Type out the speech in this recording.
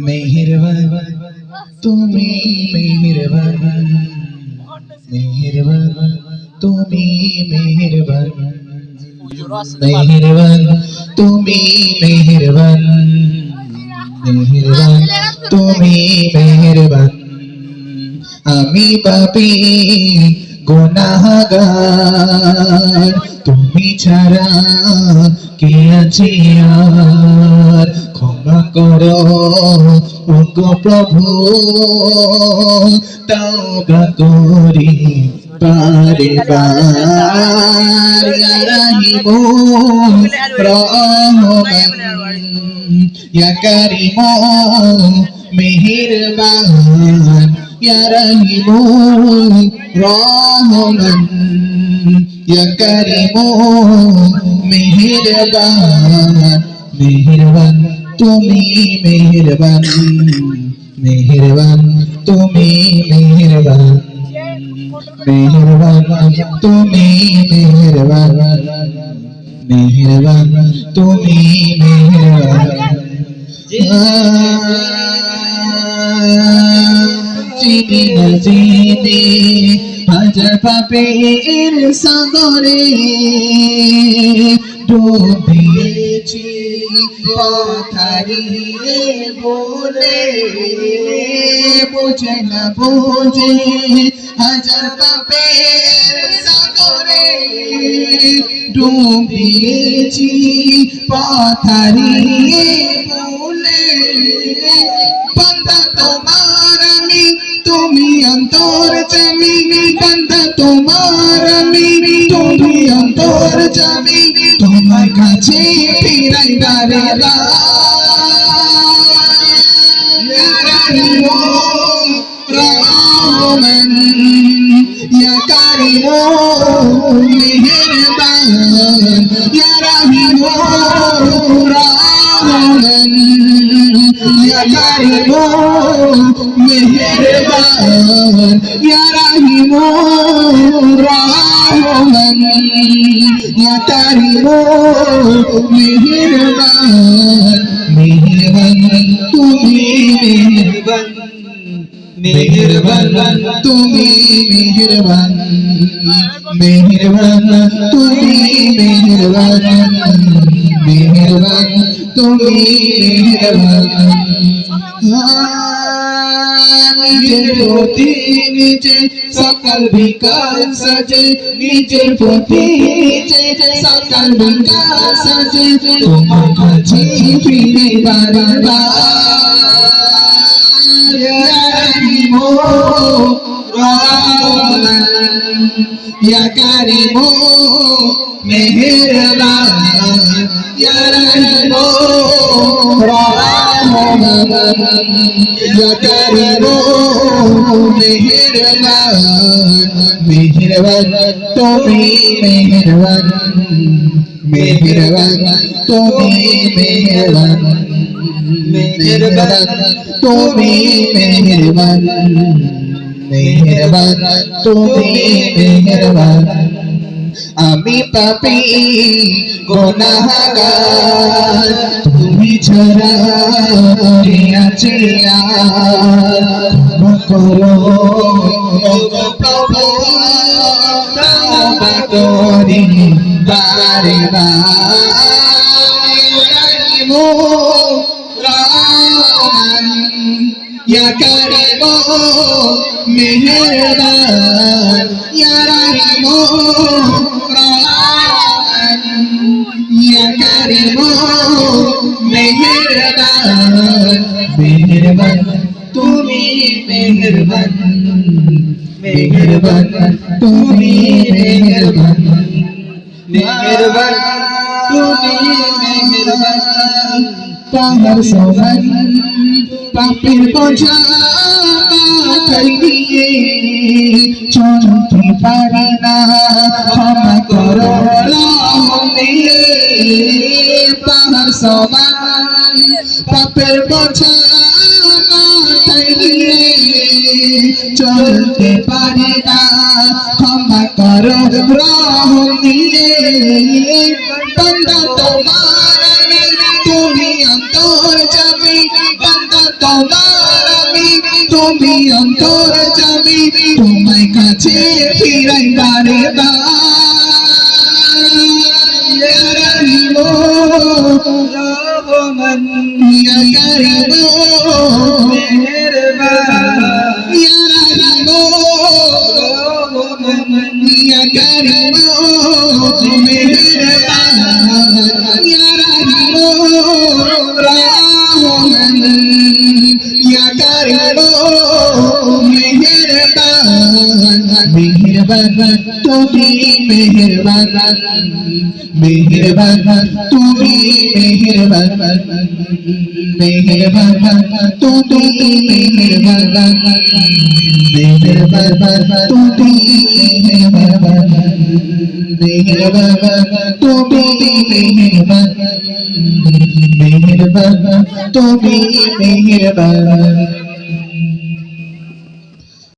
মেহেরবান তুমি মেহেরবান, মেহেরবান তুমি মেহেরবান, মেহেরবান তুমি মেহেরবান, মেহেরবান তুমি মেহেরবান। আমি পাপী গুনাহগার, তুমি ছাড়া কে আছে আর? ক্ষমা করো ওগো প্রভু, তওবা করি বারে বার। ইয়া রাহিমু রহমান, ইয়া কারিমু মেহেরবান, ইয়া রাহিমু রহমান, ইয়া কারিমু মেহেরবান। মেহেরবান তুমি মেহেরবান, মেহেরবান তুমি মেহেরবান, মেহেরবান তুমি মেহেরবান, মেহেরবান তুমি মেহেরবান। চিনি না চিনি হাজার পাপের সাগরে, ডুবিয়েছি পথ হারিয়ে বলে, বুঝে না বুঝে হাজার পাপের সাগরে, ডুবিয়েছি পথ হারিয়ে বলে। বান্দা তোমার আমি, তুমি অন্তর্যামী, বান্দা তোমার আমি, তুমি অন্তর্যামী, তোমার কাছে ফিরাই বারে রহমান, ইয়া কারিমু মেহেরবান, ইয়া রাহিমু রহমান, ইয়া কারিমু মেহেরবান, ইয়া রাহিমু রহমান, ইয়া কারিমু মেহেরবান। মেহেরবান তুমি মেহেরবান, মেহেরবান তুমি মেহেরবান, মেহেরবান তুমি মেহেরবান, মেহেরবান তুমি মেহেরবান। নিজের প্রতি নিজে সকাল বিকাল সাজে, নিজের প্রতি নিজে সকাল বিকাল সাজে, তোমার কাছে ফিরে বারবার। ইয়া রাহিমু রহমান, ইয়া কারিমু মেহেরবান, ইয়া রাহিমু রহমান, ইয়া কারিমু মেহেরবান। মেহেরবান তুমি মেহেরবান, মেহেরবান তুমি মেহেরবান, মেহেরবান তুমি মেহেরবান, মেহেরবান তুমি মেহেরবান। আমি পাপী গুনাহগার, তুমি ছাড়া কে আছে আর? ক্ষমা করো ওগো প্রভু, তওবা করি বারে বার। রহমান, ইয়া কারিমু মেহেরবান, ইয়া রাহিমু রহমান, ইয়া কারিমু মেহেরবান। মেহেরবান তুমি মেহেরবান, মেহেরবান তুমি মেহেরবান, মেহেরবান তুমি মেহেরবান। পাহাড় সমান পাপের বোঝা মাথায় নিয়ে চলতে পারি না, ক্ষমা করো রহম দিয়ে। পাহাড় সমান পাপের বোঝা মাথায় নিয়ে চলতে পারি না, ক্ষমা করো রহম দিয়ে। বান্দা তোমার আমি, তুমি অন্তর্যামী, বান্দা তোমার আমি, তুমি অন্তর্যামী, তোমায় কাছে ফিরাই বারে বার। ইয়া রহিম রহমান, ইয়া কারীম মেহেরবান, ইয়া রহিম রহমান, ইয়া কারীম মেহেরবান, ইয়া রহিম রহমান, ইয়া কারীম মেহেরবান। মেহেরবান তুমি মেহেরবান, মেহেরবান তুমি মেহেরবান, মেহেরবান তুমি মেহেরবান, মেহেরবান তুমি মেহেরবান, মেহেরবান তুমি মেহেরবান, মেহেরবান তুমি মেহেরবান।